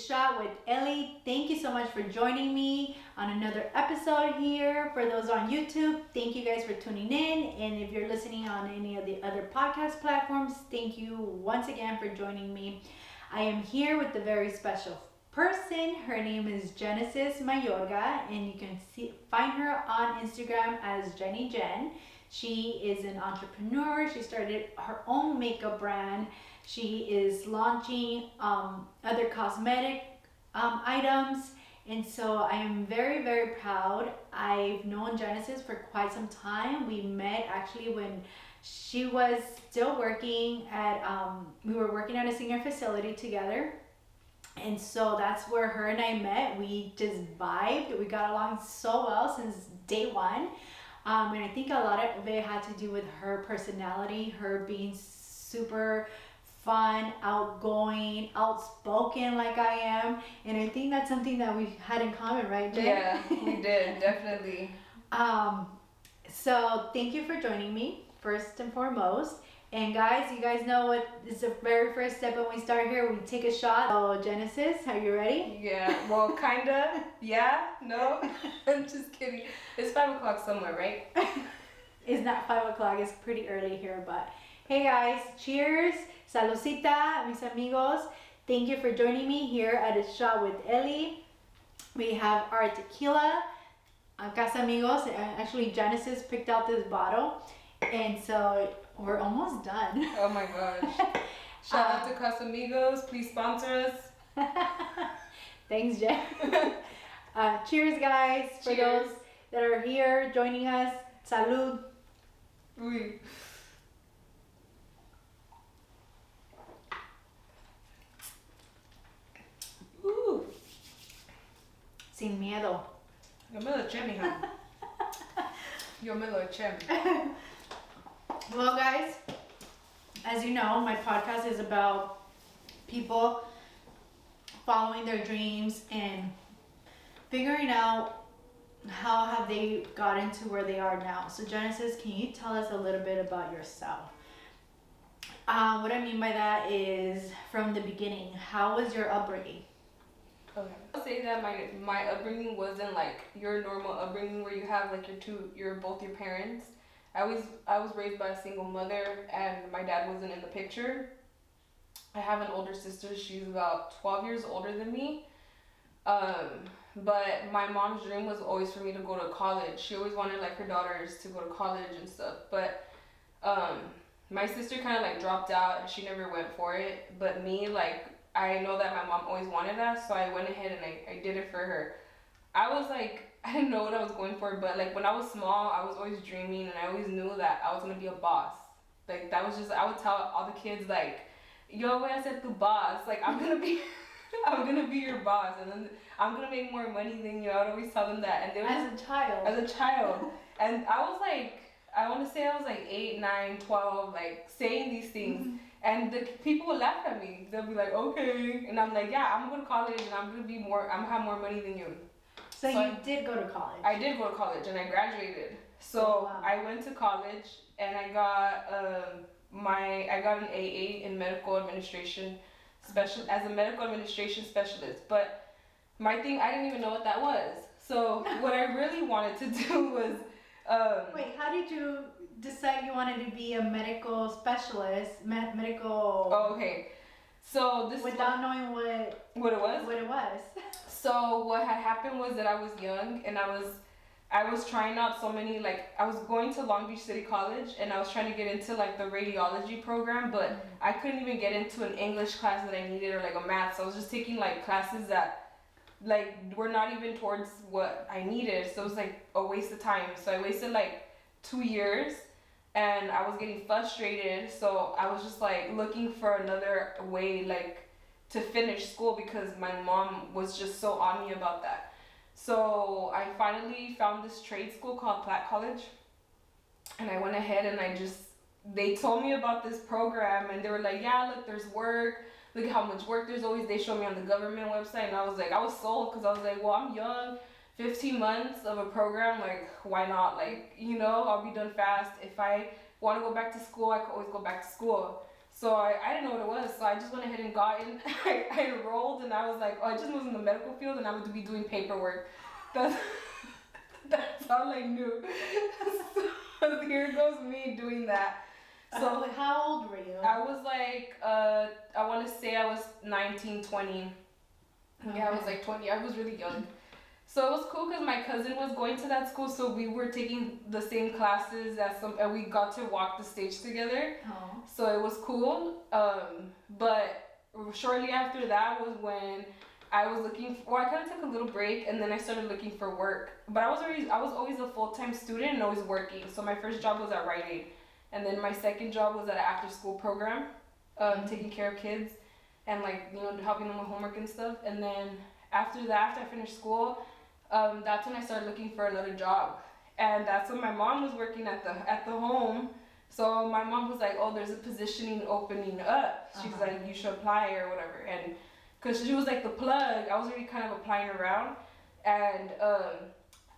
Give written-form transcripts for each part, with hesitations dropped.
Shot with Ellie. Thank you so much for joining me on another episode here. For those on YouTube, thank you guys for tuning in. And if you're listening on any of the other podcast platforms, thank you once again for joining me. I am here with a very special person. Her name is Genesis Mayorga, and you can find her on Instagram as Jenny Jen. She is an entrepreneur. She started her own makeup brand. She is launching other cosmetic items, and so I am very, very proud. I've known Genesis for quite some time. We met actually when she was still working at, we were working at a senior facility together. And so that's where her and I met. We just vibed. We got along so well since day one. And I think a lot of it had to do with her personality, her being super fun, outgoing, outspoken like I am. And I think that's something that we had in common, right, Jen? Yeah, we did, definitely. So thank you for joining me, first and foremost. And guys, you guys know what is the very first step when we start here, we take a shot. So Genesis, are you ready? Yeah, well, kinda. Yeah, no, I'm just kidding. It's 5 o'clock somewhere, right? It's not 5 o'clock, it's pretty early here, but hey guys, cheers, saludcita, mis amigos. Thank you for joining me here at A Shot with Ellie. We have our tequila, Casa Amigos. Actually, Genesis picked out this bottle, and so we're almost done. Oh my gosh. Shout out to Casamigos. Please sponsor us. Thanks, Jen. Cheers, guys. Cheers. For those that are here joining us, salud. Uy. Ooh. Sin miedo. Yo me lo eché, mija. Yo me lo eché. Well, guys, as you know, my podcast is about people following their dreams and figuring out how have they gotten to where they are now. So Genesis, can you tell us a little bit about yourself? What I mean by that is from the beginning, how was your upbringing? Okay. I'll say that my upbringing wasn't like your normal upbringing where you have like both your parents. I was raised by a single mother, and my dad wasn't in the picture. I have an older sister. She's about 12 years older than me. But my mom's dream was always for me to go to college. She always wanted like her daughters to go to college and stuff. But my sister kind of like dropped out and she never went for it. But me, like, I know that my mom always wanted that, so I went ahead and I did it for her. I was like, I didn't know what I was going for, but like when I was small, I was always dreaming, and I always knew that I was gonna be a boss. Like that was just, I would tell all the kids like, yo, voy a ser tu boss. Like I'm gonna be your boss, and then I'm gonna make more money than you. I would always tell them that. And they were As a child. And I was like, I want to say I was like 8, 9, 12, like saying these things. Mm-hmm. And the people would laugh at me. They'll be like, okay. And I'm like, yeah, I'm going to college and I'm going to have more money than you. So you did go to college? I did go to college and I graduated. So oh, wow. I went to college and I got I got an AA in medical administration as a medical administration specialist. But my thing, I didn't even know what that was. So what I really wanted to do was wait, how did you decide you wanted to be a medical specialist? Medical. Oh, okay. So this without knowing what it was. What it was. So what had happened was that I was young and I was trying out so many, like I was going to Long Beach City College and I was trying to get into like the radiology program, but I couldn't even get into an English class that I needed or like a math. So I was just taking like classes that like were not even towards what I needed. So it was like a waste of time. So I wasted like 2 years and I was getting frustrated. So I was just like looking for another way like to finish school because my mom was just so on me about that. So I finally found this trade school called Platt College, and I went ahead and they told me about this program and they were like, yeah, look, there's work. Look at how much work there's always. They showed me on the government website and I was sold because I was like, well, I'm young, 15 months of a program, like why not? Like, you know, I'll be done fast. If I want to go back to school, I could always go back to school. So I didn't know what it was, so I just went ahead and got in. I enrolled, and I was like, oh, I just was in the medical field, and I would be doing paperwork. That's that's all I knew. So here goes me doing that. So how old were you? I was like, I want to say I was 19, 20. Yeah, I was like 20. I was really young. So it was cool because my cousin was going to that school, so we were taking the same classes and we got to walk the stage together. Oh. So it was cool. But shortly after that was when I was I kind of took a little break, and then I started looking for work. But I was always a full-time student and always working. So my first job was at Rite Aid, and then my second job was at an after-school program, taking care of kids and helping them with homework and stuff. And then after I finished school, that's when I started looking for another job, and that's when my mom was working at the home. So my mom was like, "Oh, there's a positioning opening up." She's like, "You should apply or whatever." And because she was like the plug, I was already kind of applying around, and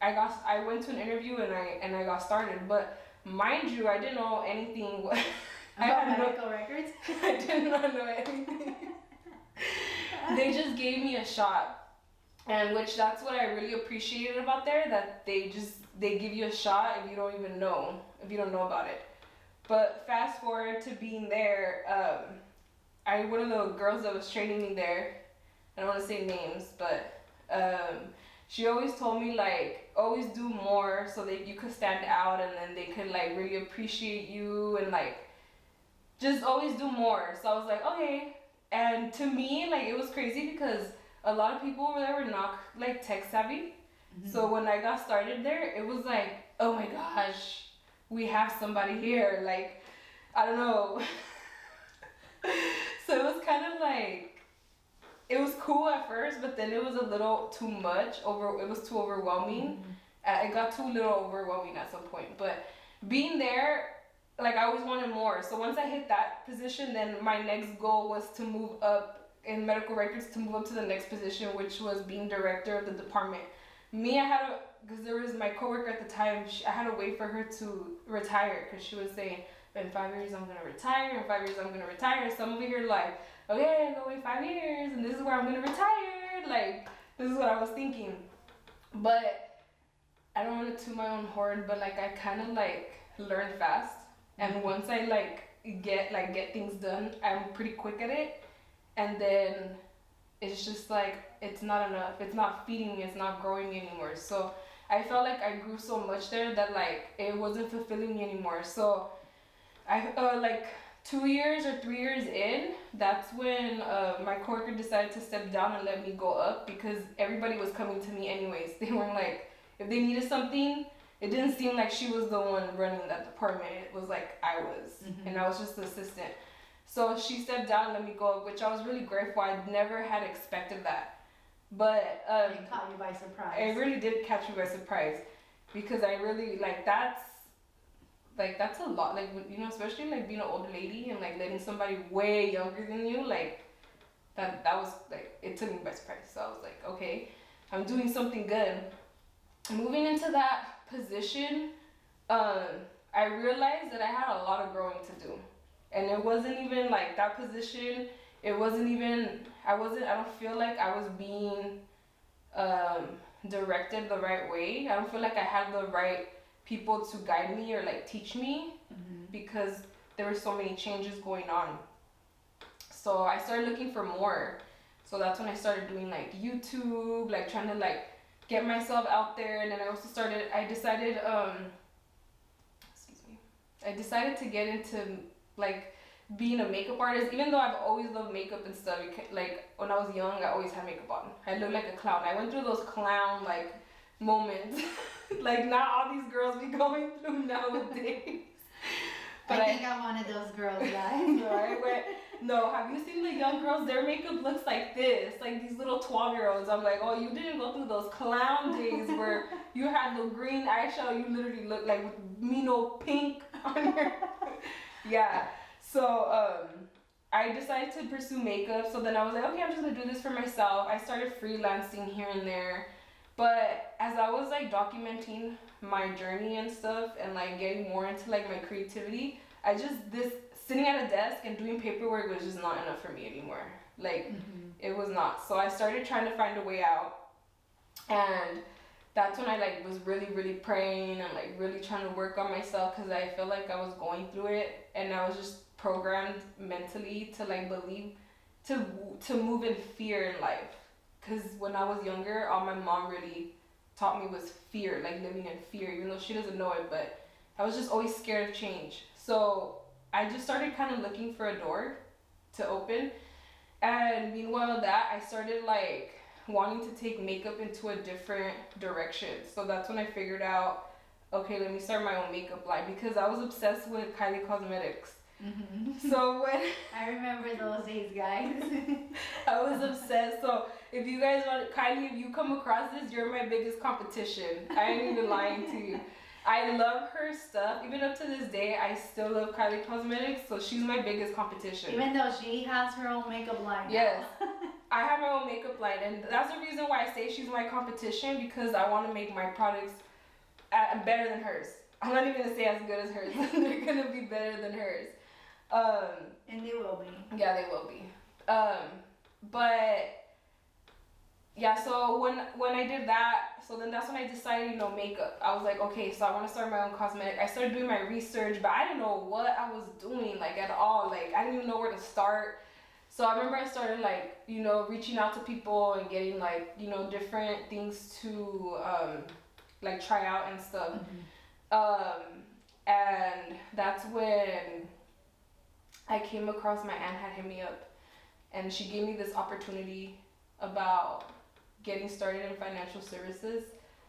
I went to an interview and I got started. But mind you, I didn't know anything. About medical records? I did not know anything. They just gave me a shot. And that's what I really appreciated about there, that they give you a shot if you don't know about it. But fast forward to being there, one of the girls that was training me there, I don't want to say names, but she always told me like, always do more so that you could stand out, and then they could like really appreciate you, and like just always do more. So I was like, okay. And to me, like, it was crazy because a lot of people over there were not like tech savvy. Mm-hmm. So when I got started there, it was like, oh my gosh, we have somebody here. Like, I don't know. So it was kind of like, it was cool at first, but then it was a little too much. It was too overwhelming. Mm-hmm. It got too little overwhelming at some point. But being there, like, I always wanted more. So once I hit that position, then my next goal was to move up in medical records, to move up to the next position, which was being director of the department. Because there was my coworker at the time, I had to wait for her to retire, because she was saying, in 5 years I'm gonna retire, in 5 years I'm gonna retire. So I'm over here like, okay, I'm gonna wait 5 years, and this is where I'm gonna retire. Like, this is what I was thinking. But I don't want to toot my own horn, but like, I kind of like learn fast, and once I get things done, I'm pretty quick at it. And then it's just like, it's not enough. It's not feeding me. It's not growing me anymore. So I felt like I grew so much there that like it wasn't fulfilling me anymore. So I like 2 years or 3 years in, that's when my coworker decided to step down and let me go up, because everybody was coming to me anyways. They weren't like, if they needed something, it didn't seem like she was the one running that department. It was like I was, and I was just the assistant. So she stepped down and let me go, which I was really grateful. I never had expected that. But it caught you by surprise. It really did catch me by surprise, because I really that's a lot. Like, especially like being an older lady and like letting somebody way younger than you, like that was like, it took me by surprise. So I was like, okay, I'm doing something good. Moving into that position, I realized that I had a lot of growing to do. And it wasn't even like that position, I don't feel like I was being directed the right way. I don't feel like I had the right people to guide me or like teach me, because there were so many changes going on. So I started looking for more. So that's when I started doing like YouTube, like trying to like get myself out there. And then I decided to get into like being a makeup artist, even though I've always loved makeup and stuff. Like when I was young, I always had makeup on. I looked like a clown. I went through those clown like moments like not all these girls be going through nowadays. But I think I'm one of those girls, guys. Right? No, have you seen the young girls? Their makeup looks like this, like these little 12-year-olds. I'm like, oh, you didn't go through those clown days where you had the green eyeshadow. You literally look like with pink on your. Yeah. So I decided to pursue makeup. So then I was like, okay, I'm just gonna do this for myself. I started freelancing here and there. But as I was like documenting my journey and stuff and like getting more into like my creativity, this sitting at a desk and doing paperwork was just not enough for me anymore. Like, it was not. So I started trying to find a way out. And that's when I like was really, really praying and like really trying to work on myself, because I feel like I was going through it and I was just programmed mentally to like believe, to move in fear in life. Because when I was younger, all my mom really taught me was fear, like living in fear, even though she doesn't know it, but I was just always scared of change. So I just started kind of looking for a door to open. And meanwhile that, I started like wanting to take makeup into a different direction. So that's when I figured out, okay, let me start my own makeup line, because I was obsessed with Kylie Cosmetics. So when I remember those days, guys. I was obsessed. So if you guys want, Kylie, if you come across this, you're my biggest competition. I ain't even lying to you. I love her stuff. Even up to this day, I still love Kylie Cosmetics. So she's my biggest competition. Even though she has her own makeup line. Yes. I have my own makeup line, and that's the reason why I say she's my competition, because I want to make my products better than hers. I'm not even gonna say as good as hers. They're gonna be better than hers. And they will be. Yeah, they will be. But yeah, so when I did that, so then that's when I decided, makeup. I was like, okay, so I want to start my own cosmetic. I started doing my research, but I didn't know what I was doing, like, at all. Like, I didn't even know where to start. So I remember I started, like, reaching out to people and getting, like, different things to, like, try out and stuff. And that's when I came across, my aunt had hit me up, and she gave me this opportunity about getting started in financial services.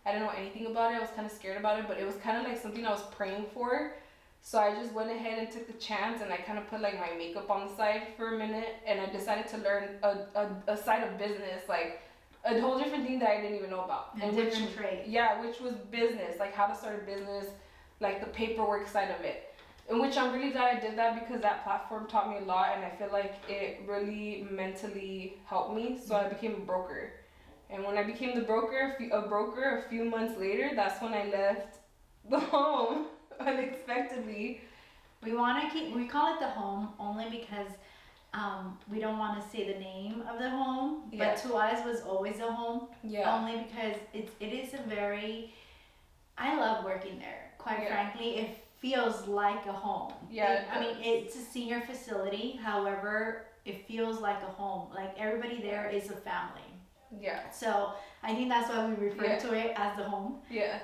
I didn't know anything about it. I was kind of scared about it, but it was kind of like something I was praying for. So I just went ahead and took the chance, and I kind of put like my makeup on the side for a minute, and I decided to learn a side of business, like a whole different thing that I didn't even know about. A different trade. Yeah, which was business, like how to start a business, like the paperwork side of it. In which I'm really glad I did that, because that platform taught me a lot, and I feel like it really mentally helped me. So I became a broker. And when I became a broker a few months later, that's when I left the home unexpectedly. We call it the home only because we don't want to say the name of the home, but to us was always a home. Yeah. Only because it is a very, I love working there. Quite frankly, it feels like a home. Yeah. I mean, it's a senior facility. However, it feels like a home. Like, everybody there is a family. Yeah. So I think that's why we refer to it as the home. Yeah.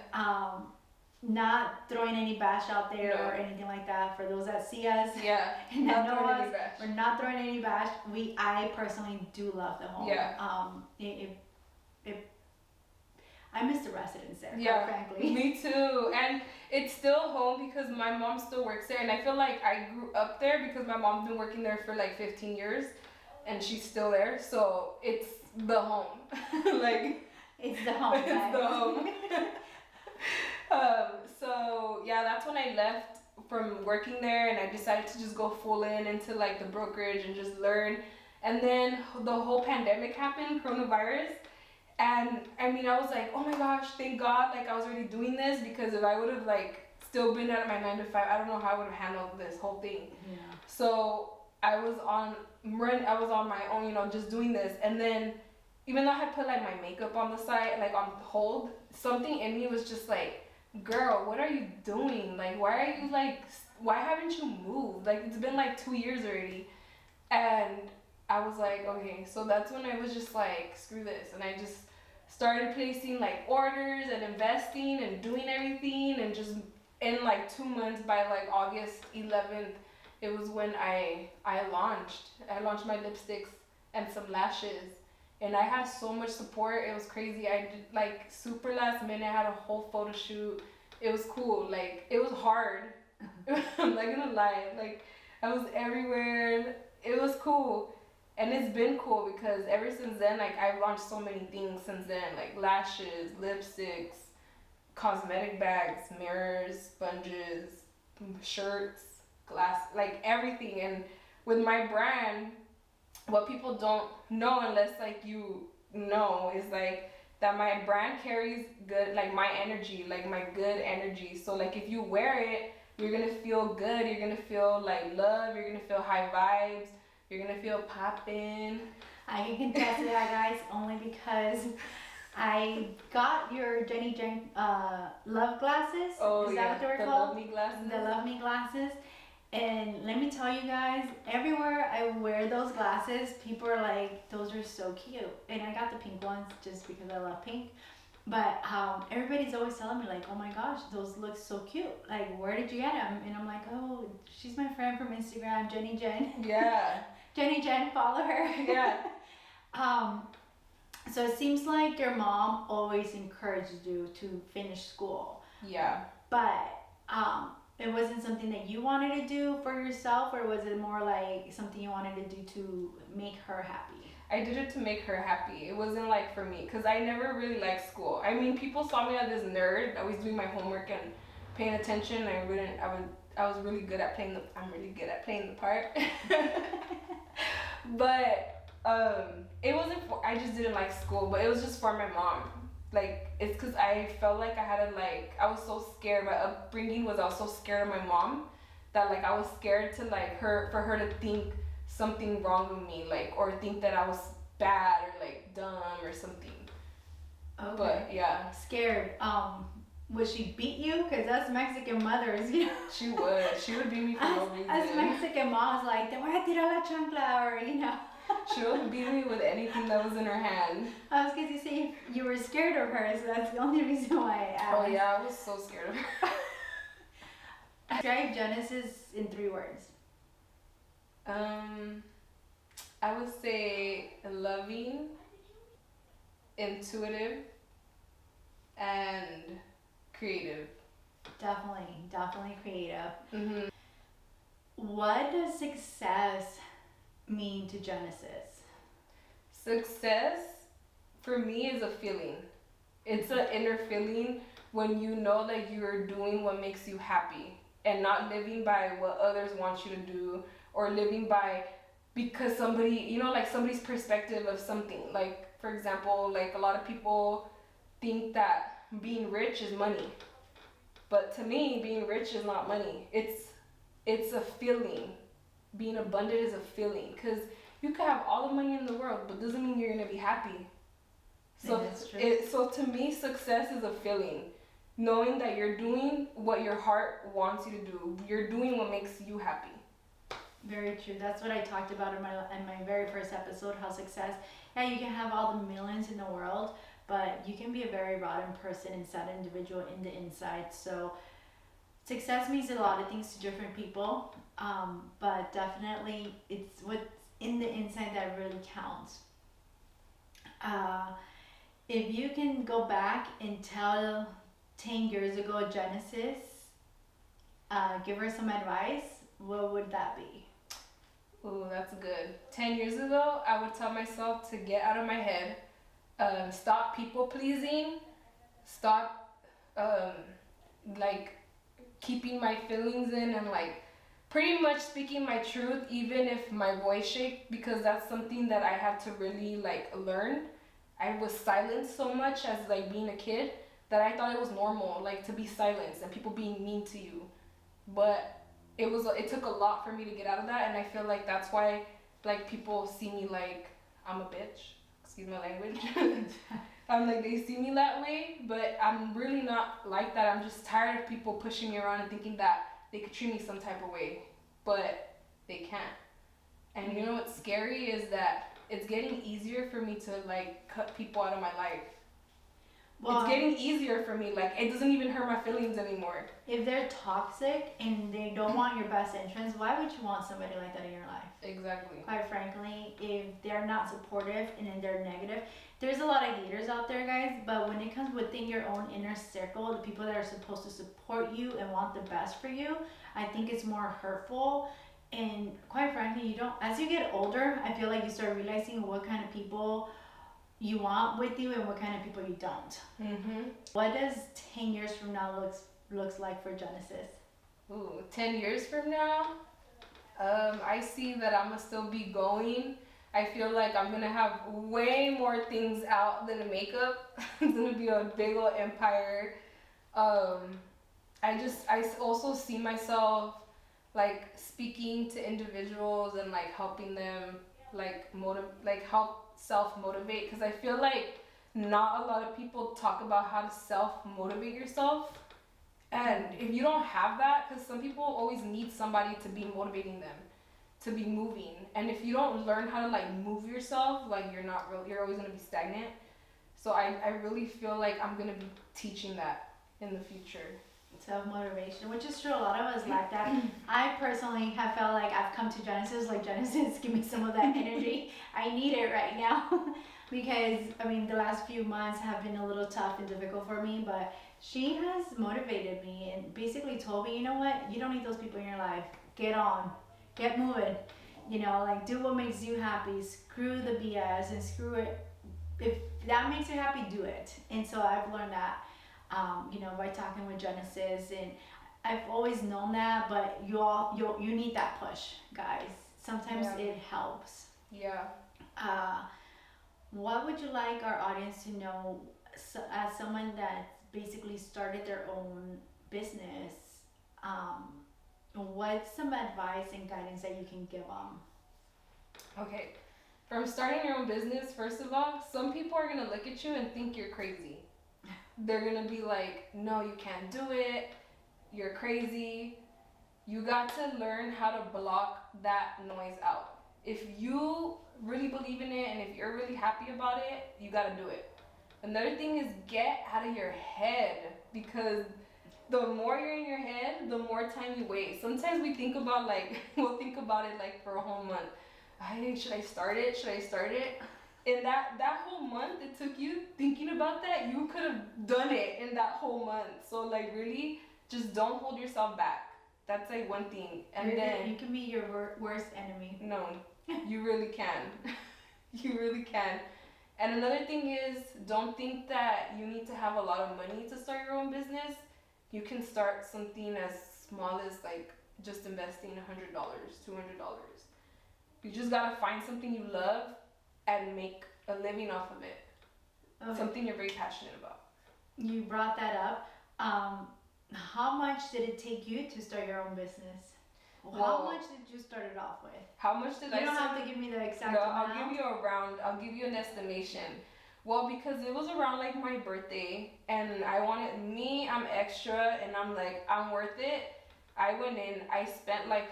Not throwing any bash out there or anything like that. For those that see us and that know us, we're not throwing any bash. I personally do love the home. Yeah. I miss the residents there, quite frankly. Me too. And it's still home because my mom still works there, and I feel like I grew up there because my mom's been working there for like 15 years and she's still there. So it's the home. Like, it's the home. It's guys. the home. So yeah, that's when I left from working there, and I decided to just go full into like the brokerage and just learn. And then the whole pandemic happened, coronavirus. And I mean, I was like, oh my gosh, thank God, like I was already doing this, because if I would have like still been at my 9 to 5, I don't know how I would have handled this whole thing. Yeah. So I was on my own, just doing this. And then even though I had put like my makeup on the side, like on hold, something in me was just like, girl, what are you doing? Like, why haven't you moved? Like, it's been like 2 years already. And I was like, okay, so that's when I was just like, screw this. And I just started placing like orders and investing and doing everything. And just in like 2 months, by like August 11th, it was when I launched my lipsticks and some lashes. And I had so much support. It was crazy. I did like super last minute. I had a whole photo shoot. It was cool. Like, it was hard. I'm not gonna lie. Like, I was everywhere. It was cool. And it's been cool because ever since then, like, I've launched so many things since then, like lashes, lipsticks, cosmetic bags, mirrors, sponges, shirts, glass, like everything. And with my brand, what people don't know unless like you know is like that my brand carries good, like my energy, like my good energy. So like if you wear it, you're gonna feel good, you're gonna feel like love, you're gonna feel high vibes, you're gonna feel poppin'. I can contest to that, guys, only because I got your Jenny Jen love glasses. Oh Is yeah, that what they were the called? Love Me glasses. The Love Me glasses. And let me tell you guys, everywhere I wear those glasses, people are like, those are so cute. And I got the pink ones just because I love pink. But everybody's always telling me like, oh my gosh, those look so cute. Like, where did you get them? And I'm like, oh, she's my friend from Instagram, Jenny Jen. Yeah. Jenny Jen, follow her. Yeah. So it seems like your mom always encouraged you to finish school. Yeah. But it wasn't something that you wanted to do for yourself, or was it more like something you wanted to do to make her happy? I did it to make her happy. It wasn't like for me, because I never really liked school. I mean, people saw me as this nerd, always doing my homework and paying attention. I was really good at playing I'm really good at playing the part. But it wasn't for, I just didn't like school, but it was just for my mom. Like, it's because I felt like I had to, like, I was so scared. My upbringing was, I was so scared of my mom that, like, I was scared to, like, for her to think something wrong with me, like, or think that I was bad or, like, dumb or something. Okay. But, yeah. Scared. Would she beat you? Because us Mexican mothers, you know. She would beat me for no reason. Us Mexican moms, like, te voy a tirar la chancla, or, you know. She would beat me with anything that was in her hand. I was going to say you were scared of her, so that's the only reason why I asked. Oh yeah, I was so scared of her. Describe Genesis in 3 words. I would say loving, intuitive, and creative. Definitely creative. Mm-hmm. What does success mean to Genesis? Success for me is a feeling. It's an inner feeling when you know that you're doing what makes you happy and not living by what others want you to do, or living by because somebody, you know, like somebody's perspective of something. Like, for example, like a lot of people think that being rich is money. But to me, being rich is not money. It's a feeling. Being abundant is a feeling, because you could have all the money in the world, but doesn't mean you're gonna be happy. So that's true. So to me, success is a feeling, knowing that you're doing what your heart wants you to do. You're doing what makes you happy. Very true. That's what I talked about in my very first episode. How success, yeah, you can have all the millions in the world, but you can be a very rotten person inside, individual in the inside. So success means a lot of things to different people, but definitely it's what's in the inside that really counts. If you can go back and tell 10 years ago Genesis, give her some advice, what would that be? Ooh, that's good. 10 years ago, I would tell myself to get out of my head, stop people pleasing, stop like keeping my feelings in, and like pretty much speaking my truth even if my voice shakes, because that's something that I had to really like learn. I was silenced so much as like being a kid that I thought it was normal, like to be silenced and people being mean to you. But it took a lot for me to get out of that, and I feel like that's why like people see me like I'm a bitch. Excuse my language. I'm like, they see me that way, but I'm really not like that. I'm just tired of people pushing me around and thinking that they could treat me some type of way, but they can't. And you know what's scary is that it's getting easier for me to like cut people out of my life. Well, it's getting easier for me. Like, it doesn't even hurt my feelings anymore. If they're toxic and they don't want your best interests, why would you want somebody like that in your life? Exactly. Quite frankly, if they're not supportive and then they're negative, there's a lot of haters out there, guys, but when it comes within your own inner circle, the people that are supposed to support you and want the best for you, I think it's more hurtful. And quite frankly, as you get older, I feel like you start realizing what kind of people you want with you and what kind of people you don't. Mm-hmm. What does 10 years from now looks like for Genesis? Ooh, 10 years from now, I see that I'm gonna still be going. I feel like I'm gonna have way more things out than a makeup. It's gonna be a big old empire. I also see myself like speaking to individuals and like helping them like help self motivate, because I feel like not a lot of people talk about how to self motivate yourself. And if you don't have that, because some people always need somebody to be motivating them, to be moving. And if you don't learn how to like move yourself, like you're always gonna be stagnant. So I really feel like I'm gonna be teaching that in the future. Self-motivation, which is true. A lot of us lack that. I personally have felt like I've come to Genesis, like, Genesis, give me some of that energy. I need it right now. Because, I mean, the last few months have been a little tough and difficult for me, but she has motivated me and basically told me, you know what, you don't need those people in your life. Get on, get moving. You know, like, do what makes you happy. Screw the BS and screw it. If that makes you happy, do it. And so I've learned that, you know, by talking with Genesis, and I've always known that, but you need that push, guys. Sometimes it helps. Yeah. What would you like our audience to know, as someone that basically started their own business? What's some advice and guidance that you can give them? Okay. From starting your own business, first of all, some people are gonna look at you and think you're crazy. They're gonna be like, no, you can't do it. You're crazy. You got to learn how to block that noise out. If you really believe in it and if you're really happy about it, you gotta do it. Another thing is get out of your head, because the more you're in your head, the more time you waste. Sometimes we think about like, we'll think about it like for a whole month. Should I start it? Should I start it? And that whole month it took you thinking about that, you could have done it in that whole month. So like really, just don't hold yourself back. That's like one thing. And then you can be your worst enemy. No, you really can. You really can. And another thing is, don't think that you need to have a lot of money to start your own business. You can start something as small as like just investing $100, $200. You just gotta find something you love and make a living off of it. Okay. Something you're very passionate about. You brought that up. How much did it take you to start your own business? How much did you start it off with? How much did I start? You don't have to give me the exact amount. I'll give you a round. I'll give you an estimation. Well, because it was around like my birthday, and I'm extra, and I'm like, I'm worth it. I went in, I spent like,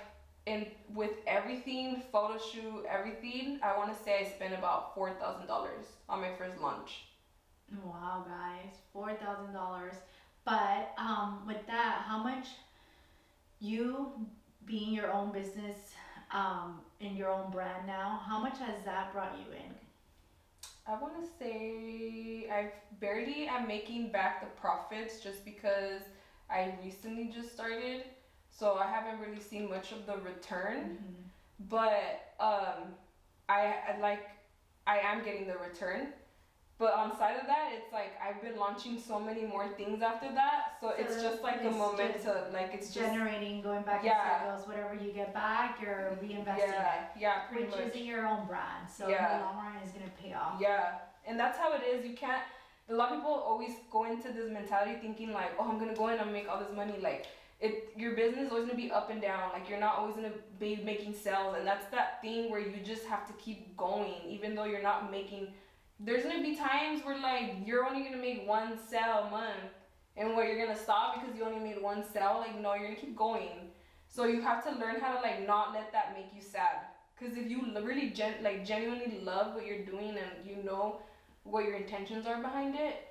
with everything, photo shoot, everything, I want to say I spent about $4,000 on my first launch. Wow, guys, $4,000. But with that, how much you being your own business, and your own brand now, how much has that brought you in? I want to say I'm making back the profits, just because I recently just started. So I haven't really seen much of the return, but I am getting the return. But on side of that, it's like I've been launching so many more things after that, so it's just like a momentum, like it's just generating, going back in cycles. Whatever you get back, you're reinvesting it. Yeah, pretty much. Which is in your own brand, so in the long run, is gonna pay off. Yeah, and that's how it is. You can't. A lot of people always go into this mentality thinking like, oh, I'm gonna go in and make all this money, like. Your business is always gonna be up and down. Like you're not always gonna be making sales, and that's that thing where you just have to keep going, even though you're not making. There's gonna be times where like you're only gonna make one sale a month, and where you're gonna stop because you only made one sale. Like no, you're gonna keep going. So you have to learn how to like not let that make you sad. Because if you really genuinely love what you're doing and you know what your intentions are behind it,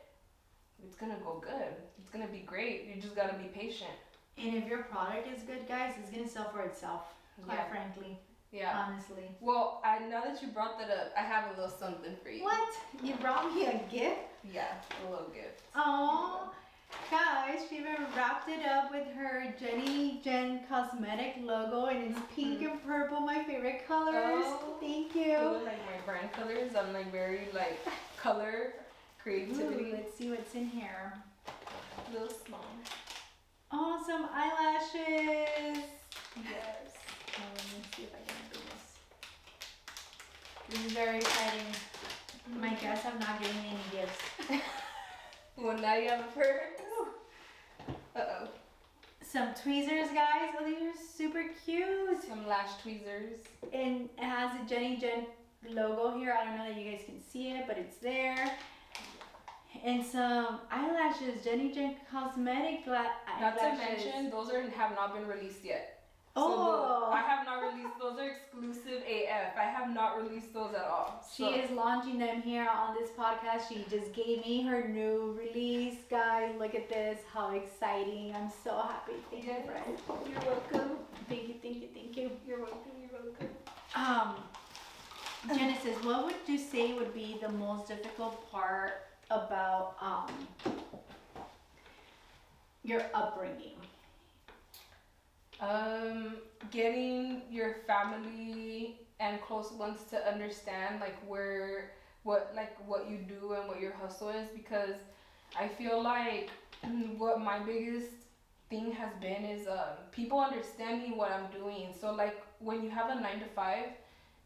it's gonna go good. It's gonna be great. You just gotta be patient. And if your product is good, guys, it's gonna sell for itself, quite frankly. Yeah. Honestly. Well, now that you brought that up, I have a little something for you. What? You brought me a gift? Yeah, a little gift. Oh, guys, she even wrapped it up with her Jenny Jen cosmetic logo, and it's pink and purple, my favorite colors. Oh, thank you. Those are like my brand colors. I'm like very like color creativity. Ooh, let's see what's in here. A little small. Awesome eyelashes. Yes. Let me see if I can do this. This is very exciting. My guests have not given me any gifts. Well, now you have a purse. Uh-oh. some tweezers, guys. Oh, these are super cute. Some lash tweezers. And it has a Jenny Jen logo here. I don't know that you guys can see it, but it's there. And some eyelashes, Jenny Jen cosmetic Not eyelashes. to mention, those have not been released yet. Oh. So I have not released, those are exclusive AF. I have not released those at all. She is launching them here on this podcast. She just gave me her new release. Guys, look at this. How exciting. I'm so happy. Thank you, friend. You're welcome. Thank you, thank you, thank you. You're welcome. Genesis, what would you say would be the most difficult part about your upbringing? Getting your family and close ones to understand like what you do and what your hustle is, because I feel like what my biggest thing has been is people understanding what I'm doing. So like when you have a 9 to 5,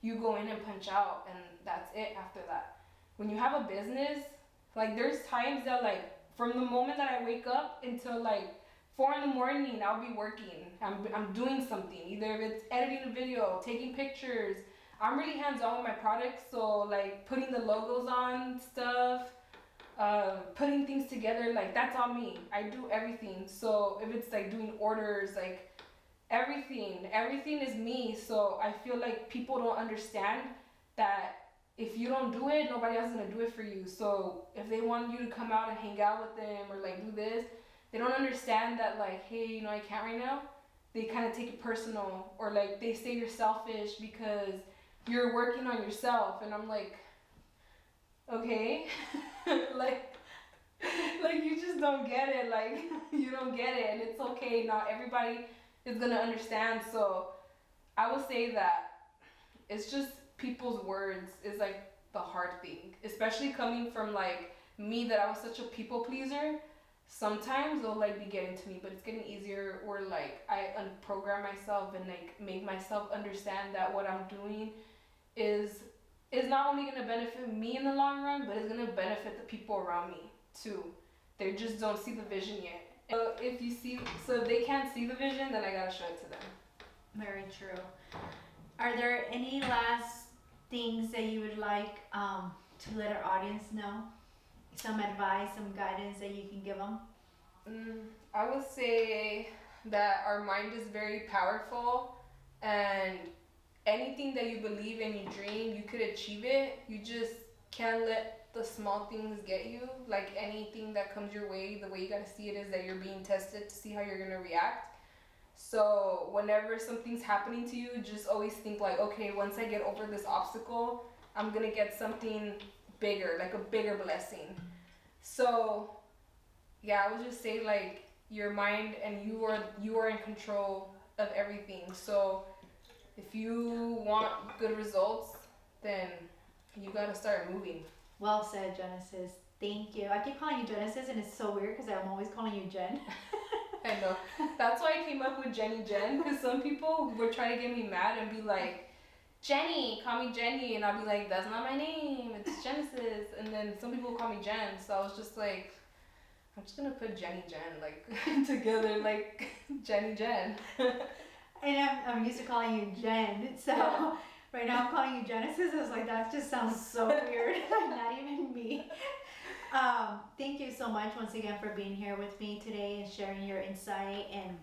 you go in and punch out and that's it after that. When you have a business, like there's times that like from the moment that I wake up until like 4 in the morning, I'll be working. I'm doing something. Either if it's editing a video, taking pictures. I'm really hands-on with my products, so like putting the logos on stuff, putting things together, like that's on me. I do everything. So if it's like doing orders, like everything is me. So I feel like people don't understand that if you don't do it, nobody else is gonna do it for you. So if they want you to come out and hang out with them or like do this, they don't understand that like, hey, you know, I can't right now. They kind of take it personal, or like they say you're selfish because you're working on yourself. And I'm like, okay, like you just don't get it. Like you don't get it, and it's okay. Not everybody is gonna understand. So I will say that it's just people's words is like the hard thing, especially coming from like me, that I was such a people pleaser. Sometimes they'll like be getting to me, but it's getting easier, or like I unprogram myself and like make myself understand that what I'm doing is not only gonna benefit me in the long run, but it's gonna benefit the people around me too. They just don't see the vision yet. So if they can't see the vision, then I gotta show it to them. Very true. Are there any last things that you would like to let our audience know? Some advice, some guidance that you can give them? I would say that our mind is very powerful, and anything that you believe and you dream, you could achieve it. You just can't let the small things get you. Like anything that comes your way, the way you gotta see it is that you're being tested to see how you're gonna react. So whenever something's happening to you, just always think like, okay, once I get over this obstacle, I'm gonna get something bigger, like a bigger blessing. So yeah, I would just say like your mind, and you are in control of everything. So if you want good results, then you gotta start moving. Well said, Genesis. Thank you. I keep calling you Genesis, and it's so weird because I'm always calling you Jen. I know. That's why I came up with Jenny Jen, because some people would try to get me mad and be like, Jenny, call me Jenny, and I'll be like, that's not my name, it's Genesis. And then some people call me Jen, so I was just like, I'm just gonna put Jenny Jen like together, like Jenny Jen. And I'm used to calling you Jen, so Yeah. right now I'm calling you Genesis. I was like, that just sounds so weird. Not even me. Thank you so much once again for being here with me today and sharing your insight. And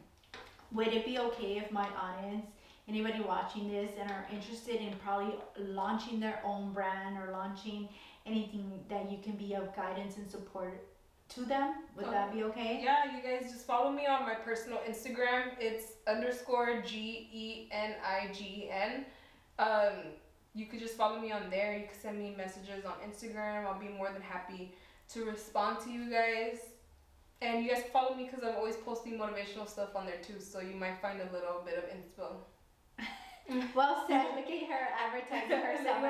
would it be okay if my audience, anybody watching this and are interested in probably launching their own brand or launching anything, that you can be of guidance and support to them? Would that be okay? Yeah, you guys just follow me on my personal Instagram. It's _GENIGEN. You could just follow me on there. You can send me messages on Instagram. I'll be more than happy to respond to you guys. And you guys can follow me because I'm always posting motivational stuff on there too, so you might find a little bit of inspo. Well said. Look at her advertising herself.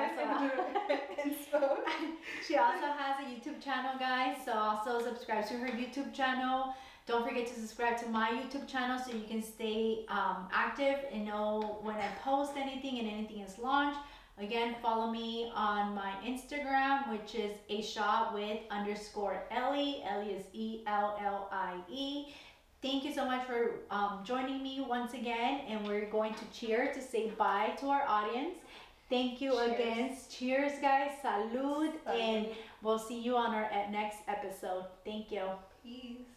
She also has a YouTube channel, guys, so also subscribe to her YouTube channel. Don't forget to subscribe to my YouTube channel so you can stay active and know when I post anything and anything is launched. Again, follow me on my Instagram, which is _Ellie. Ellie is ELLIE. Thank you so much for joining me once again, and we're going to cheer to say bye to our audience. Thank you Cheers. again. Cheers, guys. Salud. Salud. And we'll see you on our next episode. Thank you. Peace.